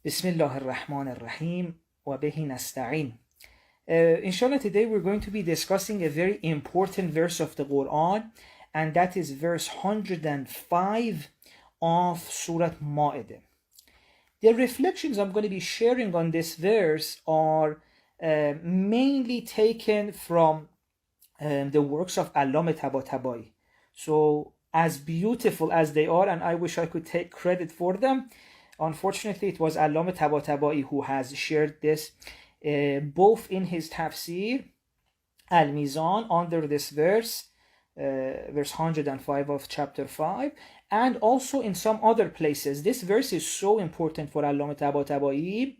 Bismillah ar-Rahman ar-Rahim wa bihi nasta'in. Inshallah, today we're going to be discussing a very important verse of the Quran, and that is verse 105 of Surah Ma'idah. The reflections I'm going to be sharing on this verse are mainly taken from the works of Allama Tabatabai. So, as beautiful as they are, and I wish I could take credit for them, unfortunately, it was Allama Tabatabai who has shared this both in his tafsir, Al-Mizan, under this verse, verse 105 of chapter 5, and also in some other places. This verse is so important for Allama Tabatabai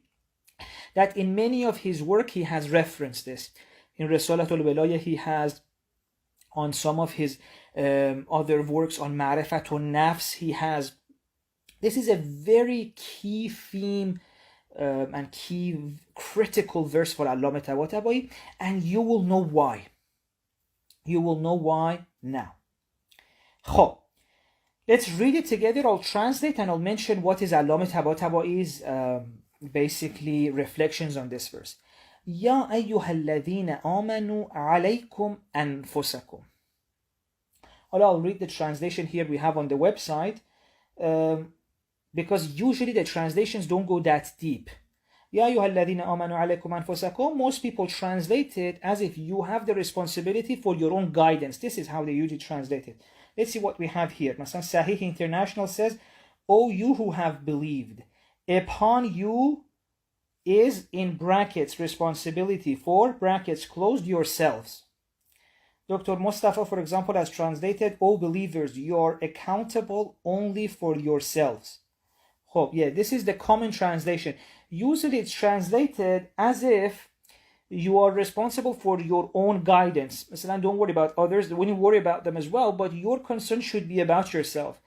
that in many of his work he has referenced this. In Risalatul Wilayah, he has, on some of his other works on Ma'rifatun Nafs, he has. This is a very key theme and key critical verse for Allama Tabatabai, and you will know why. You will know why now. خب, let's read it together. I'll translate and I'll mention what is Allama Tabatabai's basically reflections on this verse. يا أيها الذين آمنوا عليكم أنفسكم. I'll read the translation here we have on the website, because usually the translations don't go that deep. يا أيها الذين آمنوا عليكم أنفسكم, most people translate it as if you have the responsibility for your own guidance. This is how they usually translate it. Let's see what we have here. Sahih International says, O you who have believed, upon you is in brackets responsibility for brackets closed yourselves. Dr. Mustafa, for example, has translated, O believers, you are accountable only for yourselves. Oh, yeah, this is the common translation. Usually it's translated as if you are responsible for your own guidance. Don't worry about others. When you worry about them as well, but your concern should be about yourself.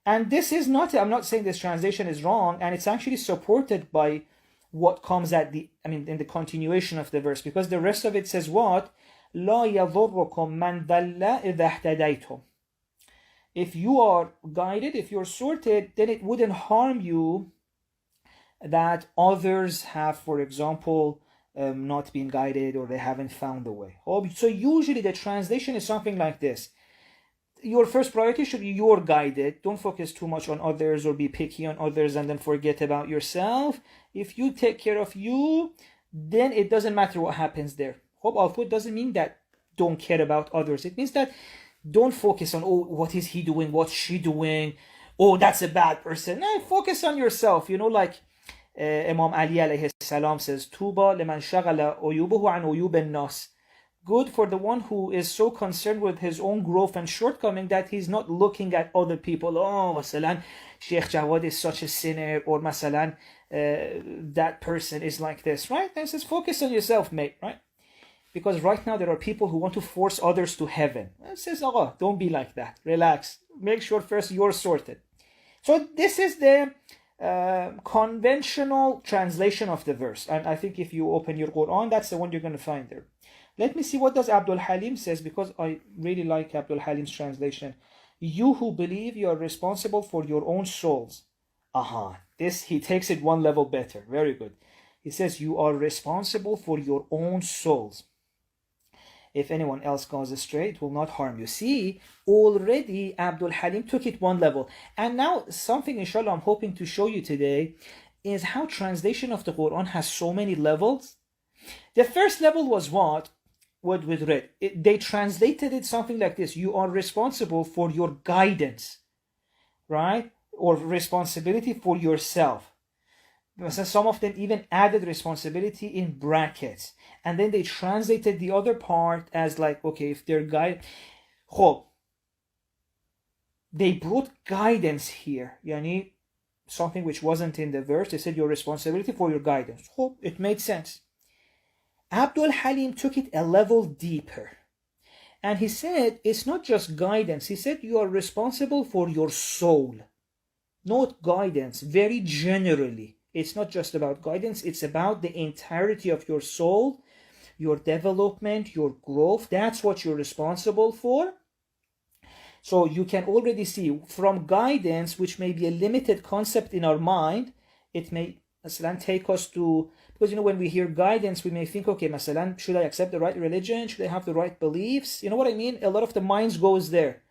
And this is not, I'm not saying this translation is wrong, and it's actually supported by what comes in the continuation of the verse, because the rest of it says what? لا يضركم من ضل إذا اهتديتم. If you are guided, if you're sorted, then it wouldn't harm you that others have, for example, not been guided or they haven't found the way. So usually the translation is something like this. Your first priority should be you're guided. Don't focus too much on others or be picky on others and then forget about yourself. If you take care of you, then it doesn't matter what happens there. It doesn't mean that don't care about others. It means that don't focus on, oh, what is he doing? What's she doing? Oh, that's a bad person. No, focus on yourself. Like Imam Ali alayhi salam says, Tuba liman shagala uyubuhu an uyub an-nas. Good for the one who is so concerned with his own growth and shortcoming that he's not looking at other people. Oh, masalan, Sheikh Jawad is such a sinner, or masalan, that person is like this, right? And it says, focus on yourself, mate, right? Because right now there are people who want to force others to heaven. It says, oh, don't be like that. Relax. Make sure first you're sorted. So this is the conventional translation of the verse. And I think if you open your Quran, that's the one you're going to find there. Let me see what does Abdul Halim says, because I really like Abdul Halim's translation. You who believe you are responsible for your own souls. This, he takes it one level better. Very good. He says you are responsible for your own souls. If anyone else goes astray, it will not harm you. See, already Abdul Halim took it one level. And now something, inshallah, I'm hoping to show you today is how translation of the Quran has so many levels. The first level was what we read. They translated it something like this. You are responsible for your guidance, right? Or responsibility for yourself. Some of them even added responsibility in brackets. And then they translated the other part as like, okay, if they're guide, they brought guidance here. Something which wasn't in the verse. They said your responsibility for your guidance. It made sense. Abdul Halim took it a level deeper. And he said, it's not just guidance. He said, you are responsible for your soul. Not guidance, very generally. It's not just about guidance, it's about the entirety of your soul, your development, your growth. That's what you're responsible for. So you can already see from guidance, which may be a limited concept in our mind, it may Masalan, take us to, because when we hear guidance, we may think, okay, Masalan, should I accept the right religion? Should I have the right beliefs? You know what I mean? A lot of the minds goes there.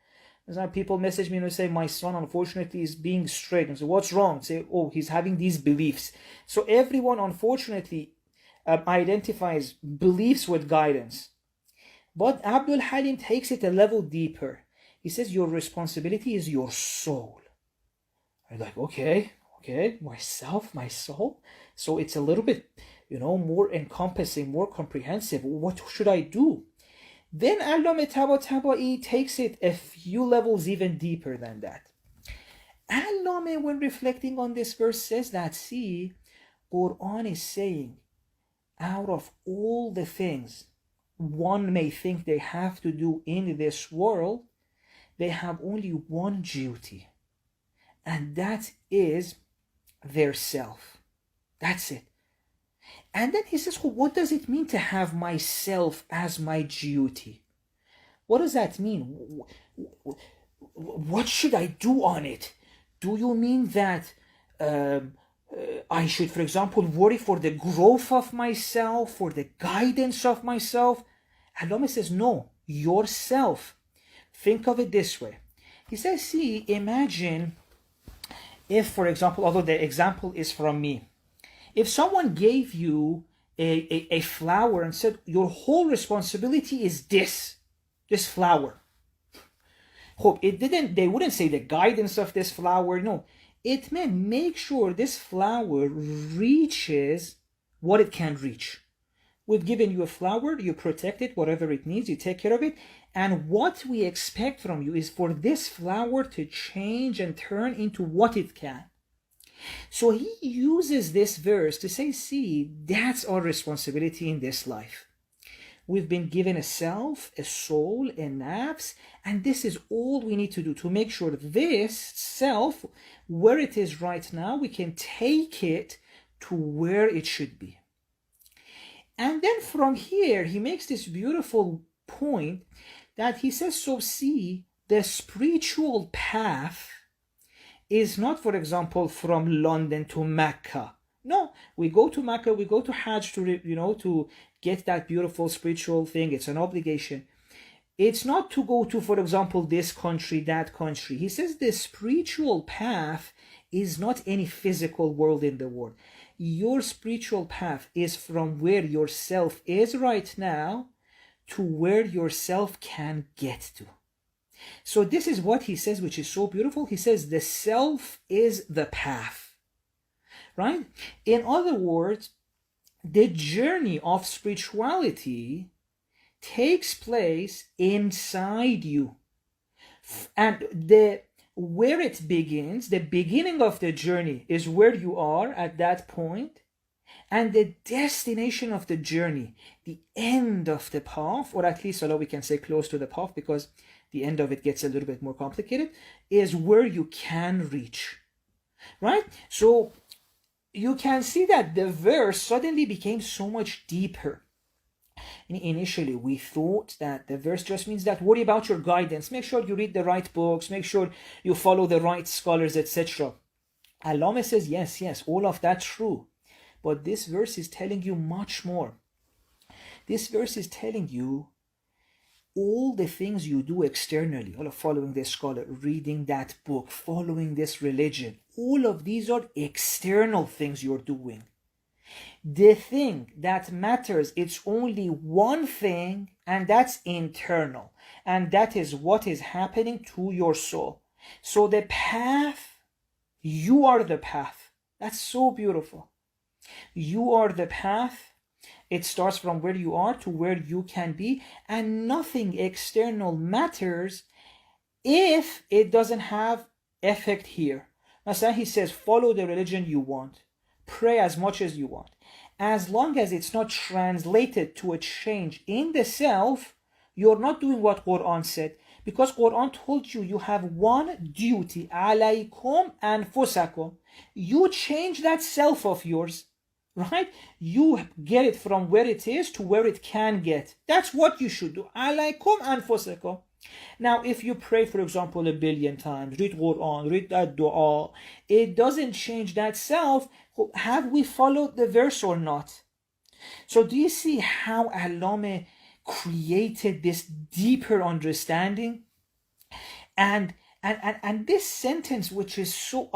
People message me and say, my son unfortunately is being straight. And so what's wrong? Say, oh, he's having these beliefs. So everyone unfortunately identifies beliefs with guidance. But Abdul Halim takes it a level deeper. He says your responsibility is your soul. I'm like, okay, myself, my soul. So it's a little bit, more encompassing, more comprehensive. What should I do? Then Allama Tabatabai takes it a few levels even deeper than that. Allama, when reflecting on this verse, says that, see, Quran is saying, out of all the things one may think they have to do in this world, they have only one duty, and that is their self. That's it. And then he says, well, what does it mean to have myself as my duty? What does that mean? What should I do on it? Do you mean that I should, for example, worry for the growth of myself, for the guidance of myself? Allama says, no, yourself. Think of it this way. He says, see, imagine if, for example, although the example is from me, if someone gave you a flower and said, your whole responsibility is this flower. They wouldn't say the guidance of this flower. No, it meant make sure this flower reaches what it can reach. We've given you a flower, you protect it, whatever it needs, you take care of it. And what we expect from you is for this flower to change and turn into what it can. So he uses this verse to say, see, that's our responsibility in this life. We've been given a self, a soul, a nafs, and this is all we need to do to make sure this self, where it is right now, we can take it to where it should be. And then from here, he makes this beautiful point that he says, so see, the spiritual path is not, for example, from London to Mecca. No, we go to Mecca, we go to Hajj to get that beautiful spiritual thing. It's an obligation. It's not to go to, for example, this country, that country. He says the spiritual path is not any physical world in the world. Your spiritual path is from where yourself is right now to where yourself can get to. So this is what he says, which is so beautiful. He says the self is the path, right? In other words, the journey of spirituality takes place inside you. And where it begins, the beginning of the journey is where you are at that point, and the destination of the journey, the end of the path, or at least although we can say close to the path because the end of it gets a little bit more complicated, is where you can reach, right? So you can see that the verse suddenly became so much deeper. Initially, we thought that the verse just means that worry about your guidance, make sure you read the right books, make sure you follow the right scholars, etc. Allama says, yes, all of that's true. But this verse is telling you much more. This verse is telling you all the things you do externally, all of following this scholar, reading that book, following this religion, all of these are external things you're doing. The thing that matters, it's only one thing, and that's internal. And that is what is happening to your soul. So the path, you are the path. That's so beautiful. You are the path. It starts from where you are to where you can be, and nothing external matters if it doesn't have effect here. Masalan, he says, follow the religion you want. Pray as much as you want. As long as it's not translated to a change in the self, you're not doing what Quran said. Because Quran told you have one duty. Alaykum anfusakum. You change that self of yours. Right? You get it from where it is to where it can get. That's what you should do. Alaykum anfusakum. Now, if you pray, for example, 1 billion times, read Quran, read that dua, it doesn't change that self Have we followed the verse or not? So do you see how Allama created this deeper understanding? And this sentence, which is so,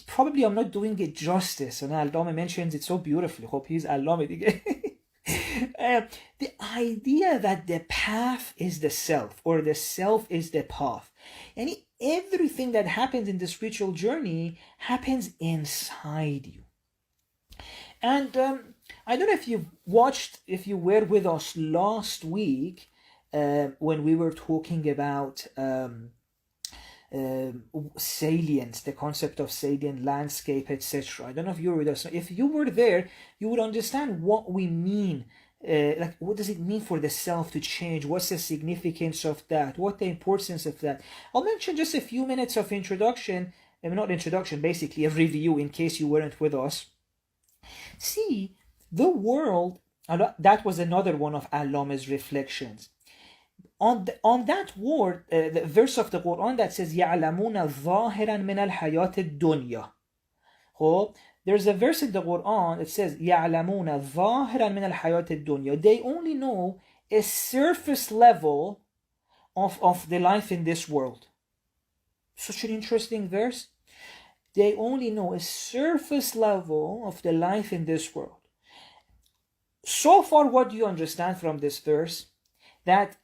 probably I'm not doing it justice, and Allama mentions it so beautifully. Hope he's Allama again. The idea that the path is the self, or the self is the path, and everything that happens in the spiritual journey happens inside you. And I don't know if if you were with us last week when we were talking about salience, the concept of salient, landscape, etc. I don't know if you were with us. If you were there, you would understand what we mean. Like, what does it mean for the self to change? What's the significance of that? What the importance of that? I'll mention just a few minutes of introduction, not introduction, basically a review in case you weren't with us. See, the world, that was another one of Allama's reflections. On that word, the verse of the Quran that says يَعْلَمُونَ ظَاهِرًا مِنَ الْحَيَاةِ الدُّنْيَا. There's a verse in the Quran that says يَعْلَمُونَ ظَاهِرًا مِنَ الْحَيَاةِ الدُّنْيَا. They only know a surface level of the life in this world. Such an interesting verse. They only know a surface level of the life in this world. So far, what do you understand from this verse? That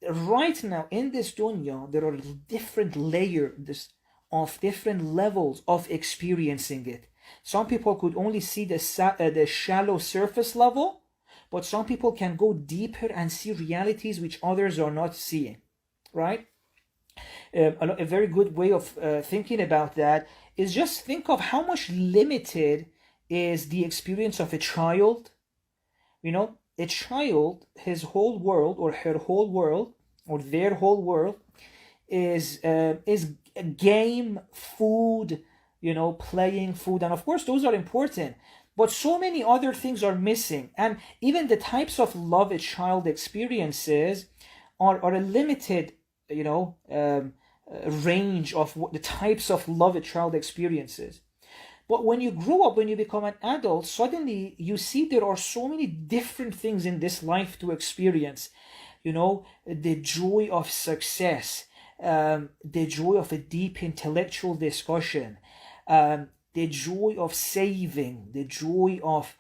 right now in this dunya, there are different layers of different levels of experiencing it. Some people could only see the shallow surface level, but some people can go deeper and see realities which others are not seeing, right? A very good way of thinking about that is just think of how much limited is the experience of a child. You know, a child, his whole world or her whole world or their whole world is game, food, playing, food, and of course those are important, but so many other things are missing. And even the types of love a child experiences are a limited range of the types of love a child experiences. But when you grow up, when you become an adult, suddenly you see there are so many different things in this life to experience. The joy of success, the joy of a deep intellectual discussion, the joy of saving, the joy of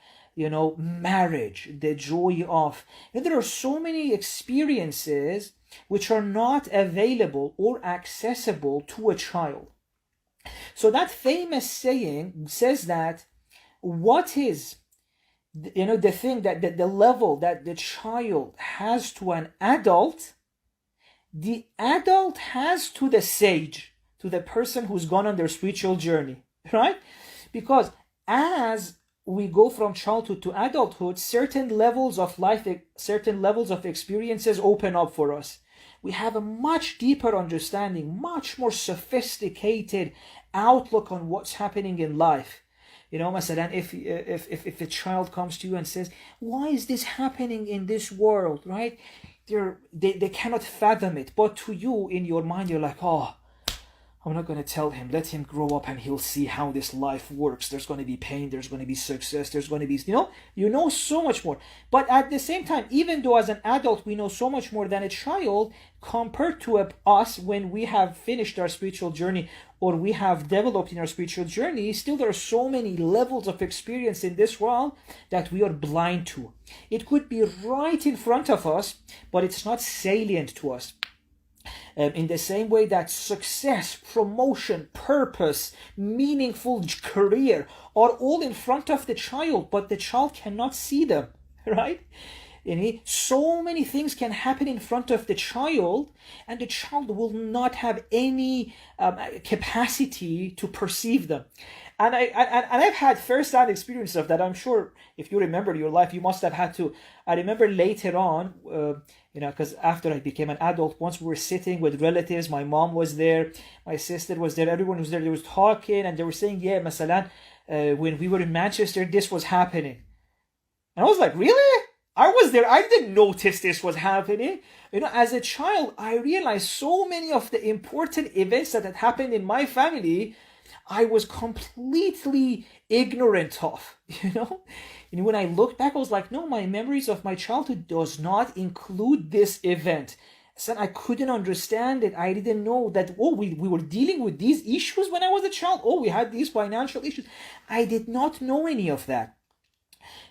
marriage, the joy of there are so many experiences which are not available or accessible to a child. So that famous saying says that what is the thing that the level that the child has to an adult, the adult has to the sage, to the person who's gone on their spiritual journey, right? Because as we go from childhood to adulthood, certain levels of life, certain levels of experiences open up for us. We have a much deeper understanding, much more sophisticated outlook on what's happening in life. Masalan, if a child comes to you and says, why is this happening in this world, right? They cannot fathom it. But to you, in your mind, you're like, oh, I'm not going to tell him. Let him grow up and he'll see how this life works. There's going to be pain. There's going to be success. There's going to be, you know so much more. But at the same time, even though as an adult we know so much more than a child, compared to us when we have finished our spiritual journey or we have developed in our spiritual journey, still there are so many levels of experience in this world that we are blind to. It could be right in front of us, but it's not salient to us. In the same way that success, promotion, purpose, meaningful career are all in front of the child, but the child cannot see them, right? So many things can happen in front of the child, and the child will not have any capacity to perceive them. And I've had first-hand experience of that. I'm sure if you remember your life, you must have had to. I remember later on, because after I became an adult, once we were sitting with relatives, my mom was there, my sister was there, everyone was there. They was talking and they were saying, yeah, masalan, when we were in Manchester, this was happening. And I was like, really? I was there. I didn't notice this was happening. As a child, I realized so many of the important events that had happened in my family I was completely ignorant of, And when I looked back, I was like, no, my memories of my childhood does not include this event. So I couldn't understand it. I didn't know that, we were dealing with these issues when I was a child. We had these financial issues. I did not know any of that.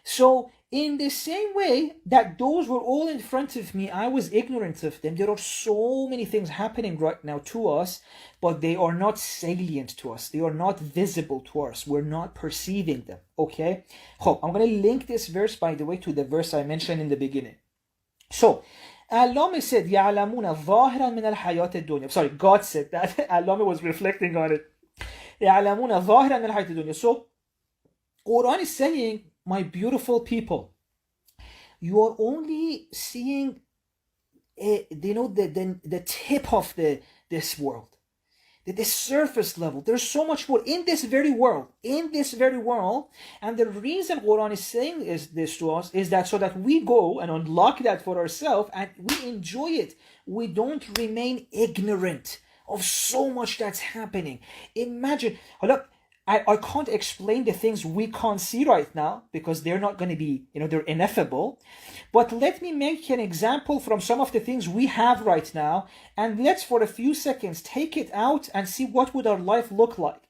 So in the same way that those were all in front of me, I was ignorant of them. There are so many things happening right now to us, but they are not salient to us. They are not visible to us. We're not perceiving them. Okay? I'm going to link this verse, by the way, to the verse I mentioned in the beginning. So, Allama said, يَعْلَمُونَ ظَاهِرًا مِنَ الْحَيَاةِ الدُّنْيَا. Sorry, God said that. Allama was reflecting on it. يَعْلَمُونَ ظَاهِرًا مِنَ الْحَيَاةِ الدُّنْيا. So, Quran is saying, my beautiful people, you are only seeing, the tip of this world, the surface level. There's so much more in this very world, and the reason Quran is saying this to us is that so that we go and unlock that for ourselves and we enjoy it. We don't remain ignorant of so much that's happening. Imagine, I can't explain the things we can't see right now because they're not going to be, they're ineffable. But let me make an example from some of the things we have right now, and let's for a few seconds take it out and see what would our life look like.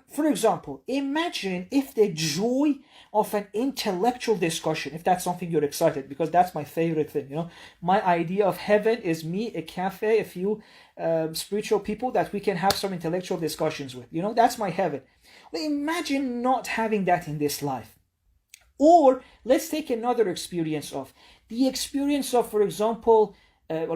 For example, imagine if the joy of an intellectual discussion, if that's something you're excited, because that's my favorite thing, my idea of heaven is me, a cafe, a few spiritual people that we can have some intellectual discussions with, that's my heaven. Well, imagine not having that in this life. Or let's take another experience of, for example,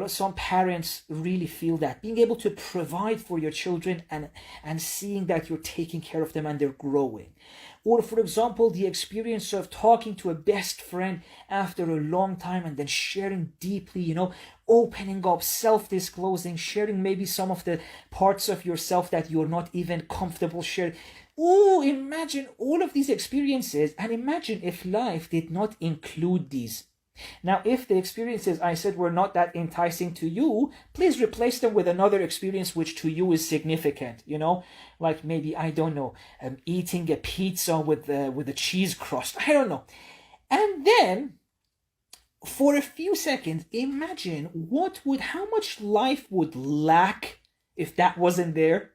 some parents really feel that being able to provide for your children and seeing that you're taking care of them and they're growing. Or, for example, the experience of talking to a best friend after a long time and then sharing deeply, opening up, self-disclosing, sharing maybe some of the parts of yourself that you're not even comfortable sharing. Imagine all of these experiences, and imagine if life did not include these. Now, if the experiences I said were not that enticing to you, please replace them with another experience which to you is significant, like maybe, I don't know, eating a pizza with a cheese crust. I don't know. And then, for a few seconds, imagine how much life would lack if that wasn't there,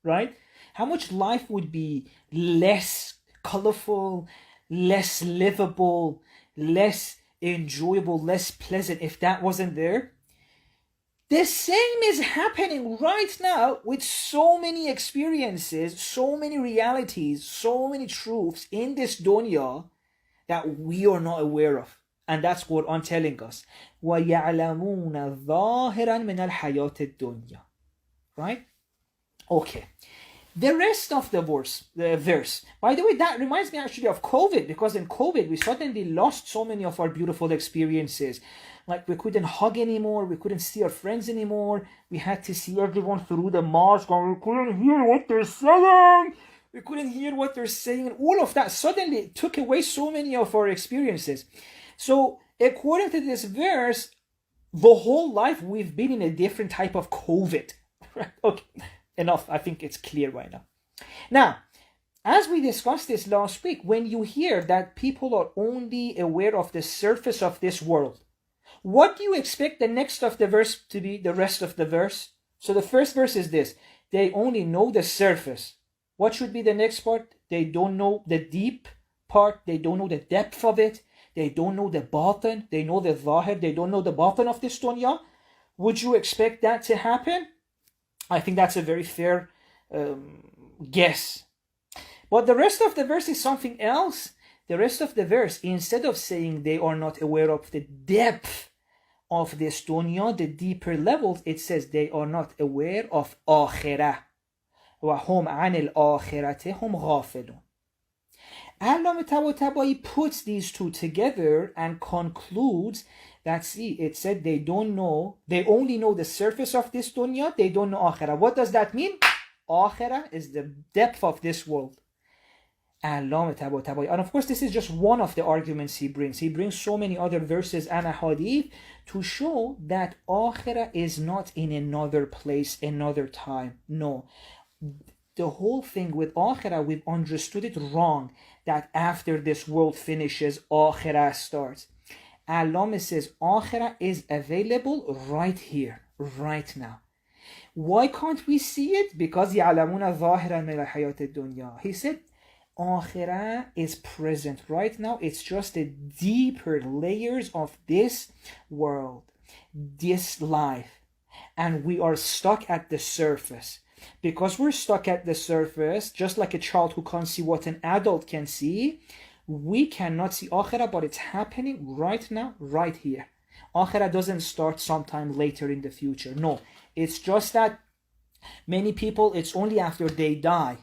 right? How much life would be less colorful, less livable, less enjoyable, less pleasant if that wasn't there. The same is happening right now with so many experiences, so many realities, so many truths in this dunya that we are not aware of. And that's what I'm telling us. وَيَعْلَمُونَ ظَاهِرًا مِنَ الْحَيَاةِ الدُّنْيَا. Right? Okay. The rest of the verse, by the way, that reminds me actually of COVID, because in COVID, we suddenly lost so many of our beautiful experiences. Like we couldn't hug anymore, we couldn't see our friends anymore, we had to see everyone through the mask, and we couldn't hear what they're saying. And all of that suddenly took away so many of our experiences. So according to this verse, the whole life we've been in a different type of COVID. Right? Okay. Enough, I think it's clear right now. Now, as we discussed this last week, when you hear that people are only aware of the surface of this world, what do you expect the next of the verse to be, the rest of the verse? So the first verse is this: they only know the surface. What should be the next part? They don't know the deep part. They don't know the depth of it. They don't know the batin. They know the zahir. They don't know the batin of this dunya. Would you expect that to happen? I think that's a very fair guess. But the rest of the verse is something else. The rest of the verse, instead of saying they are not aware of the depth of this dunya, the deeper levels, it says they are not aware of akhirah. وَهُمْ عَنِ الْآخِرَةِ هُمْ غَافِلُونَ. Allama Tabatabai puts these two together and concludes that, it said they only know the surface of this dunya, they don't know akhirah. What does that mean? Akhirah is the depth of this world. And of course, this is just one of the arguments he brings. He brings so many other verses and hadith to show that akhirah is not in another place, another time. No. the whole thing with akhirah, we've understood it wrong, that after this world finishes, akhirah starts. Allama says akhirah is available right here, right now. Why can't we see it? Because يَعْلَمُونَ ظَاهِرًا مِنَ الْحَيَاةِ الدُّنْيَا. He said akhirah is present right now. It's just the deeper layers of this world, this life. And we are stuck at the surface. Because we're stuck at the surface, just like a child who can't see what an adult can see, we cannot see akhirah, but it's happening right now, right here. Akhirah doesn't start sometime later in the future. No, it's just that many people, it's only after they die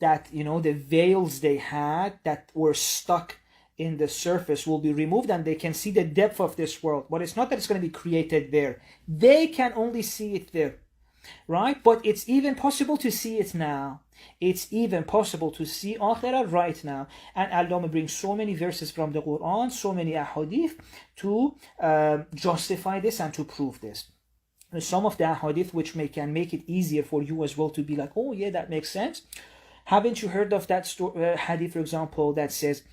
that, the veils they had that were stuck in the surface will be removed and they can see the depth of this world. But it's not that it's going to be created there. They can only see it there, right? But it's even possible to see it now. It's even possible to see akhirah right now. And Allama brings so many verses from the Quran, so many ahadith to justify this and to prove this. Some of the ahadith which can make it easier for you as well to be like, oh yeah, that makes sense. Haven't you heard of that hadith, for example, that says,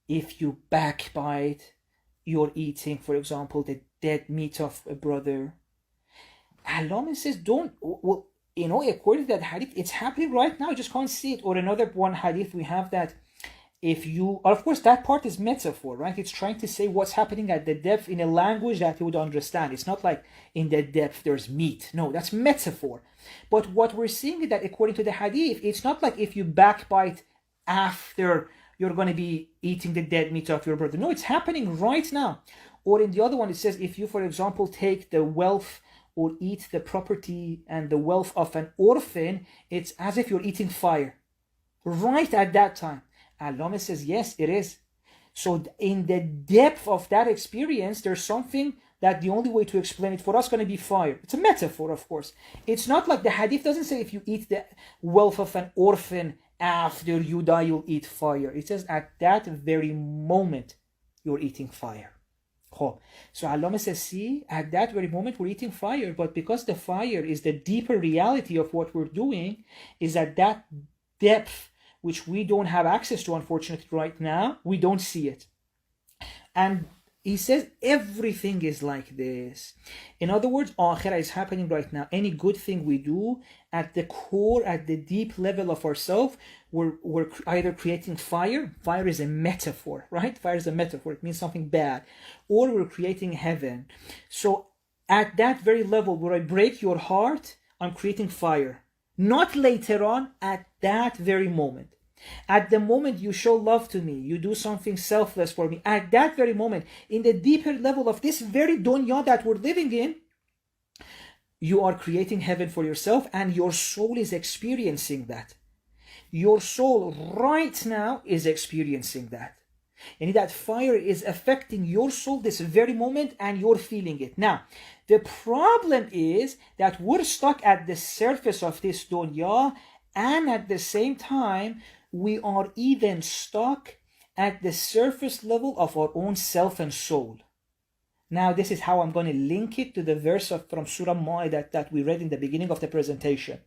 if you backbite, you're eating, for example, the dead meat of a brother. Allama says, according to that hadith, it's happening right now, you just can't see it. Or another one hadith, we have that if you, of course, that part is metaphor, right? It's trying to say what's happening at the depth in a language that you would understand. It's not like in the depth there's meat. No, that's metaphor. But what we're seeing is that according to the hadith, it's not like if you backbite after you're going to be eating the dead meat of your brother. No, it's happening right now. Or in the other one, it says if you, for example, take the wealth or eat the property and the wealth of an orphan, it's as if you're eating fire. Right at that time. Allama says, yes, it is. So in the depth of that experience, there's something that the only way to explain it for us is going to be fire. It's a metaphor, of course. It's not like the hadith doesn't say if you eat the wealth of an orphan after you die, you'll eat fire. It says at that very moment, you're eating fire. So Allama says, see, at that very moment, we're eating fire. But because the fire is the deeper reality of what we're doing, is at that depth, which we don't have access to, unfortunately, right now, we don't see it. And he says everything is like this. In other words, akhirah is happening right now. Any good thing we do, at the core, at the deep level of ourselves, we're either creating fire. Fire is a metaphor, right? Fire is a metaphor. It means something bad. Or we're creating heaven. So at that very level where I break your heart, I'm creating fire. Not later on, at that very moment. At the moment you show love to me, you do something selfless for me, at that very moment, in the deeper level of this very dunya that we're living in, you are creating heaven for yourself and your soul is experiencing that. Your soul right now is experiencing that. And that fire is affecting your soul this very moment and you're feeling it. Now, the problem is that we're stuck at the surface of this dunya, and at the same time, we are even stuck at the surface level of our own self and soul. Now, this is how I'm going to link it to the verse from Surah Ma'idah that we read in the beginning of the presentation.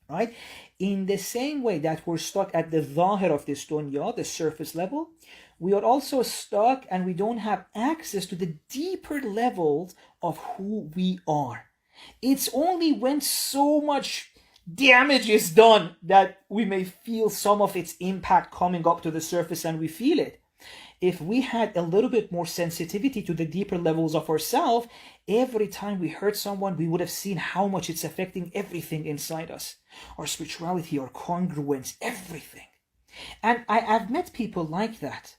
Right? In the same way that we're stuck at the zahir of this dunya, the surface level, we are also stuck and we don't have access to the deeper levels of who we are. It's only when so much damage is done that we may feel some of its impact coming up to the surface and we feel it. If we had a little bit more sensitivity to the deeper levels of ourselves, every time we hurt someone, we would have seen how much it's affecting everything inside us. Our spirituality, our congruence, everything. And I've met people like that.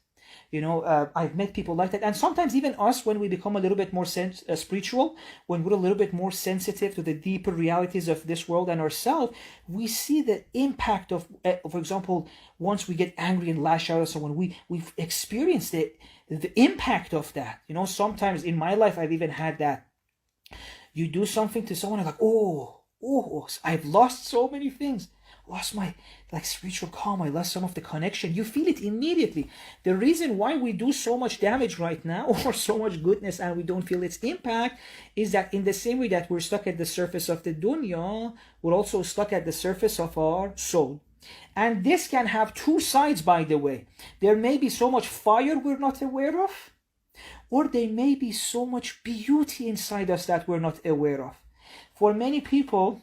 I've met people like that. And sometimes even us, when we become a little bit more spiritual, when we're a little bit more sensitive to the deeper realities of this world and ourselves, we see the impact of, for example, once we get angry and lash out at someone, we've experienced the impact of that. Sometimes in my life, I've even had that. You do something to someone, I'm like, oh, I've lost so many things. lost my spiritual calm. I lost some of the connection. You feel it immediately. The reason why we do so much damage right now or so much goodness and we don't feel its impact is that in the same way that we're stuck at the surface of the dunya, we're also stuck at the surface of our soul. And this can have two sides, by the way. There may be so much fire we're not aware of, or there may be so much beauty inside us that we're not aware of. For many people,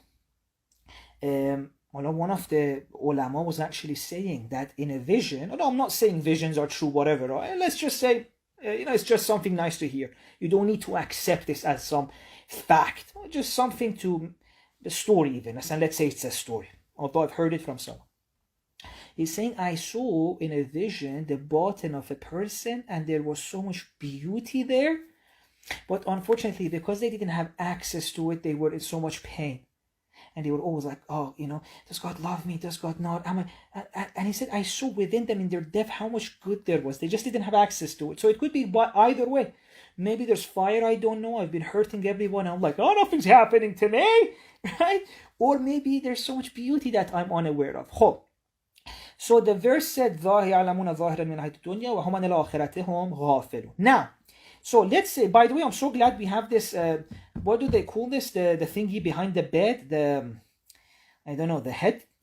one of the ulama was actually saying that in a vision, I'm not saying visions are true, whatever, let's just say, it's just something nice to hear. You don't need to accept this as some fact, just something to, the story even, and let's say it's a story, although I've heard it from someone. He's saying, I saw in a vision the bottom of a person and there was so much beauty there. But unfortunately, because they didn't have access to it, they were in so much pain. And they were always like, does God love me? Does God not? And he said, I saw within them in their depth how much good there was. They just didn't have access to it. So it could be either way. Maybe there's fire, I don't know. I've been hurting everyone. I'm like, nothing's happening to me, right? Or maybe there's so much beauty that I'm unaware of. So the verse said, now, so let's say, by the way, I'm so glad we have this, what do they call this? The thingy behind the bed, I don't know, the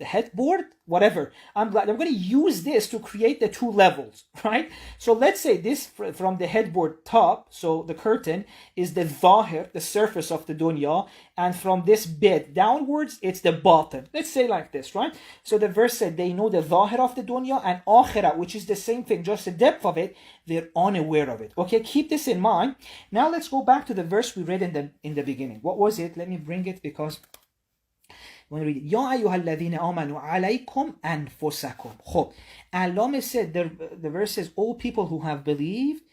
headboard, whatever. I'm glad I'm going to use this to create the two levels, right? So let's say this from the headboard top, so the curtain is the zahir, the surface of the dunya, and from this bed downwards, it's the bottom. Let's say like this, right? So the verse said they know the zahir of the dunya and akhirah, which is the same thing, just the depth of it, they're unaware of it. Okay, keep this in mind. Now let's go back to the verse we read in the beginning. What was it? Let me bring it because when we read, يَا أَيُّهَا الَّذِينَ آمَنُوا عَلَيْكُمْ أَنفُسَكُمْ. Allama said, the verse says, all people who have believed,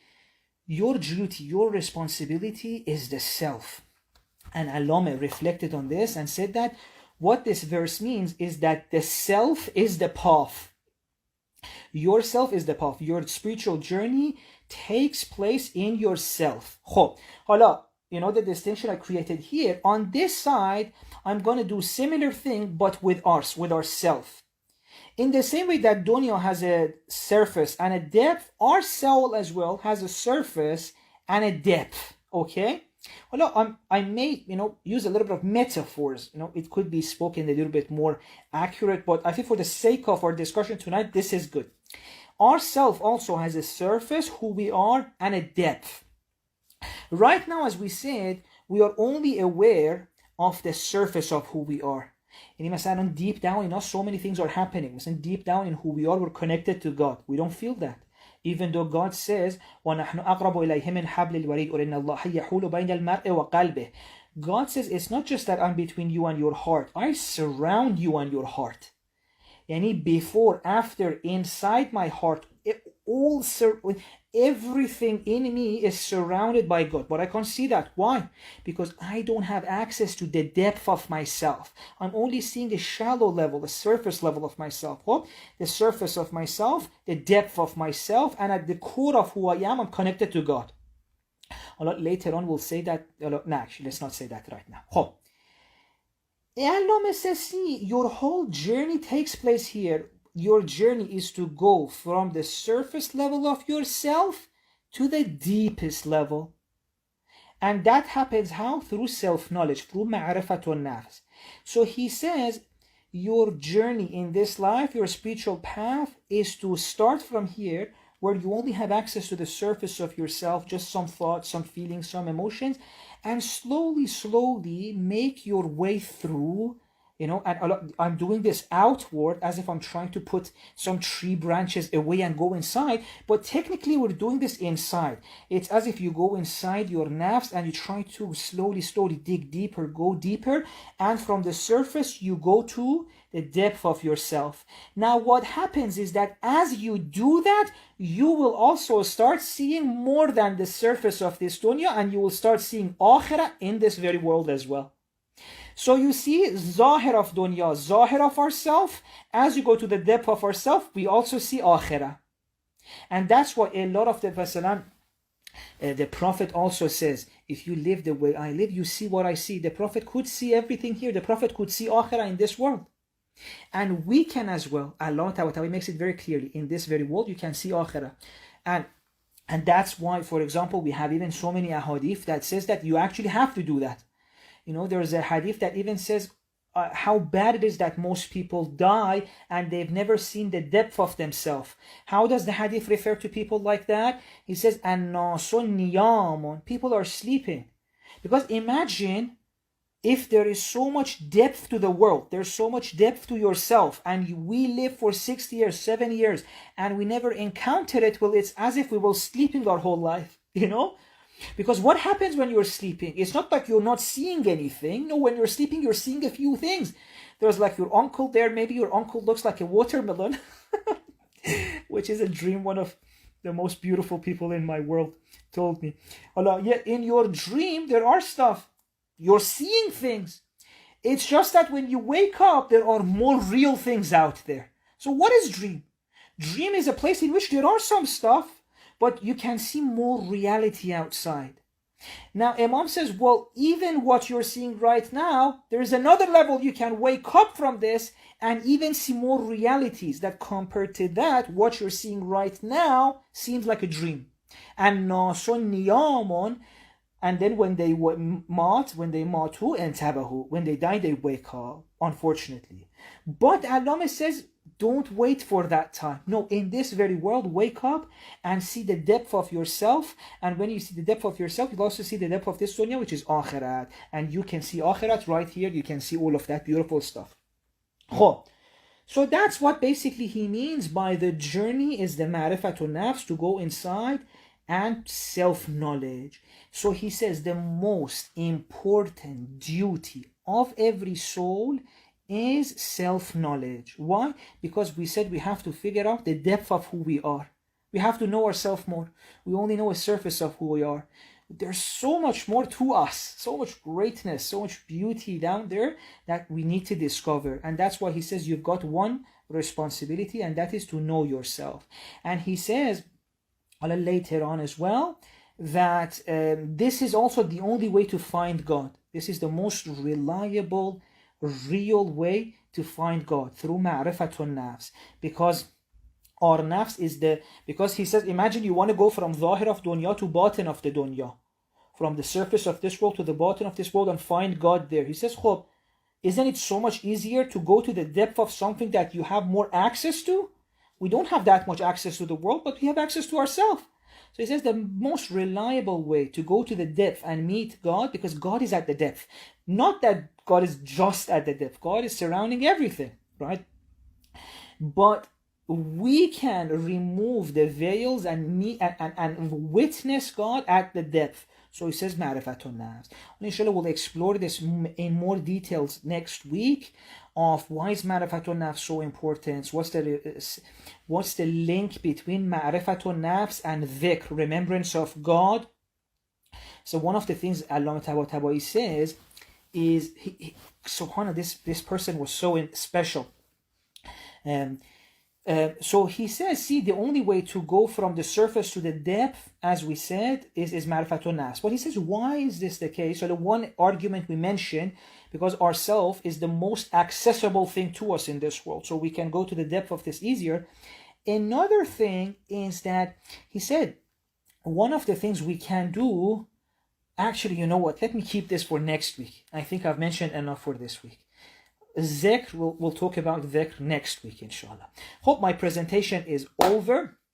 your duty, your responsibility is the self. And Allama reflected on this and said that what this verse means is that the self is the path. Yourself is the path. Your spiritual journey takes place in yourself. Hala, you know the distinction I created here. On this side, I'm going to do similar thing, but with ourself. In the same way that dunya has a surface and a depth, our soul as well has a surface and a depth. Okay? Well, I may, use a little bit of metaphors. It could be spoken a little bit more accurate, but I think for the sake of our discussion tonight, this is good. Our self also has a surface, who we are, and a depth. Right now, as we said, we are only aware of the surface of who we are. And deep down, so many things are happening. Deep down in who we are, we're connected to God. We don't feel that. Even though God says, وَنَحْنُ أَقْرَبُ إِلَيْهِ مِنْ حَبْلِ الْوَرِيدِ وَإِنَّ اللَّهَ يَحُولُ بَيْنَ الْمَرْءِ وَقَلْبِهِ. God says, it's not just that I'm between you and your heart. I surround you and your heart. Before, after, inside my heart, everything in me is surrounded by God. But I can't see that. Why? Because I don't have access to the depth of myself. I'm only seeing a shallow level, the surface level of myself. What? The surface of myself, the depth of myself, and at the core of who I am, I'm connected to God. A lot later on, we'll say that. No, actually, let's not say that right now. Allah says, see, your whole journey takes place here. Your journey is to go from the surface level of yourself to the deepest level. And that happens how? Through self-knowledge, through ma'rifatun nafs. So he says, your journey in this life, your spiritual path, is to start from here, where you only have access to the surface of yourself, just some thoughts, some feelings, some emotions, and slowly make your way through. And I'm doing this outward as if I'm trying to put some tree branches away and go inside, but technically we're doing this inside. It's as if you go inside your nafs and you try to slowly dig deeper, go deeper, and from the surface you go to the depth of yourself. Now what happens is that as you do that, you will also start seeing more than the surface of this dunya, and you will start seeing akhirah in this very world as well. So you see, zahir of dunya, zahir of ourself. As you go to the depth of ourself, we also see akhirah. And that's what a lot of the Prophet also says, if you live the way I live, you see what I see. The Prophet could see everything here. The Prophet could see akhirah in this world. And we can as well. Allah Ta'ala makes it very clearly. In this very world, you can see akhirah. And that's why, for example, we have even so many ahadith that says that you actually have to do that. There's a hadith that even says how bad it is that most people die and they've never seen the depth of themselves. How does the hadith refer to people like that? He says, "An-nasun niyamun." People are sleeping. Because imagine if there is so much depth to the world, there's so much depth to yourself, and we live for 6 years, 7 years, and we never encounter it. Well, it's as if we were sleeping our whole life, Because what happens when you're sleeping? It's not like you're not seeing anything. No, when you're sleeping, you're seeing a few things. There's like your uncle there. Maybe your uncle looks like a watermelon, which is a dream. One of the most beautiful people in my world told me. Yet in your dream, there are stuff. You're seeing things. It's just that when you wake up, there are more real things out there. So what is dream? Dream is a place in which there are some stuff, but you can see more reality outside. Now, Imam says, well, even what you're seeing right now, there is another level you can wake up from this and even see more realities that compared to that, what you're seeing right now seems like a dream. And nasun niyamun, and then when they matu and tabahu, when they die, they wake up, unfortunately. But Allah says, don't wait for that time. No, in this very world, wake up and see the depth of yourself. And when you see the depth of yourself, you'll also see the depth of this dunya, which is akhirat. And you can see akhirat right here. You can see all of that beautiful stuff. So that's what basically he means by the journey is the ma'rifatun nafs, to go inside and self-knowledge. So he says the most important duty of every soul is self-knowledge. Why? Because we said we have to figure out the depth of who we are. We have to know ourselves more. We only know a surface of who we are. There's so much more to us, so much greatness, so much beauty down there that we need to discover. And that's why he says you've got one responsibility, and that is to know yourself. And he says later on as well that this is also the only way to find God. This is the most reliable, real way to find God, through ma'rifatun nafs. Because our nafs is because he says, imagine you want to go from zahir of dunya to batin of the dunya, from the surface of this world to the batin of this world, and find God there. He says, isn't it so much easier to go to the depth of something that you have more access to? We don't have that much access to the world, but we have access to ourselves. So he says the most reliable way to go to the depth and meet God, because God is at the depth. Not that God is just at the depth. God is surrounding everything, right? But we can remove the veils and meet and witness God at the depth. So he says ma'rifatun nafs. Inshallah, we'll explore this in more details next week, of why is ma'rifatun nafs so important. What's the link between ma'rifatun nafs and dhikr, remembrance of God. So one of the things Allah Ta'ala says is, subhanAllah, this person was so special. So he says, see, the only way to go from the surface to the depth, as we said, is ma'rifatun nafs. But he says, why is this the case? So the one argument we mentioned, because ourself is the most accessible thing to us in this world, so we can go to the depth of this easier. Another thing is that he said, one of the things we can do, actually, you know what, let me keep this for next week. I think I've mentioned enough for this week. Zikr, we'll talk about dhikr next week, inshallah. Hope my presentation is over.